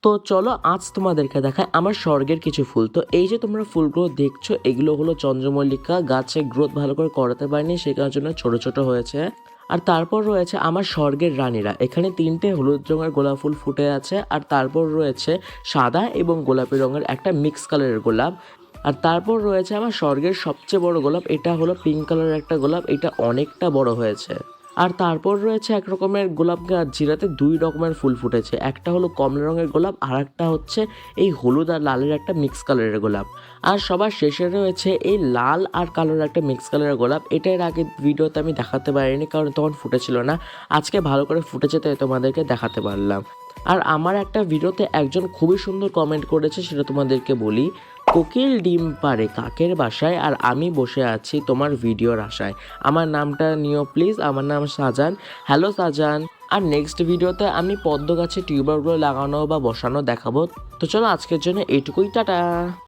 তো চলো আজ তোমাদেরকে দেখায় আমার স্বর্গের কিছু ফুল। তো এই যে তোমরা ফুলগুলো দেখছো এগুলো হলো চন্দ্রমল্লিকা, গাছে গ্রোথ ভালো করে করাতে পারিনি সে কারণের জন্য ছোট ছোট হয়েছে। আর তারপর রয়েছে আমার স্বর্গের রানীরা, এখানে 3টে হলুদ রঙের গোলাপ ফুল ফুটে আছে। আর তারপর রয়েছে সাদা এবং গোলাপি রঙের একটা মিক্স কালারের গোলাপ। আর তারপর রয়েছে আমার স্বর্গের সবচেয়ে বড় গোলাপ, এটা হলো পিঙ্ক কালারের একটা গোলাপ, এটা অনেকটা বড় হয়েছে। আর তারপর রয়েছে এক রকমের গোলাপ গাছ যেটাতে 2 রকমের ফুল ফুটেছে, একটা হলো কমলা রঙের গোলাপ আর একটা হচ্ছে এই হলুদ আর লালের একটা মিক্স কালারের গোলাপ। আর সবার শেষে রয়েছে এই লাল আর কালোর একটা মিক্স কালারের গোলাপ, এটা এর আগে ভিডিওতে আমি দেখাতে পারিনি কারণ তখন ফুটেছিল না, আজকে ভালো করে ফুটেছে তাই তোমাদেরকে দেখাতে পারলাম। আর আমার একটা ভিডিওতে একজন খুবই সুন্দর কমেন্ট করেছে, সেটা তোমাদেরকে বলি। কোকিল ডিম পাড়ে কাকের বাসায় আর আমি বসে আছি তোমার ভিডিওর আশায়। আমার নামটা নিও প্লিজ, আমার নাম শাহজান। হ্যালো শাহজান। আর নেক্সট ভিডিওতে আমি পদ্ম গাছে টিউবারগুলো লাগানো বা বসানো দেখাবো। তো চলো আজকের জন্য এইটুকুই, টাটা।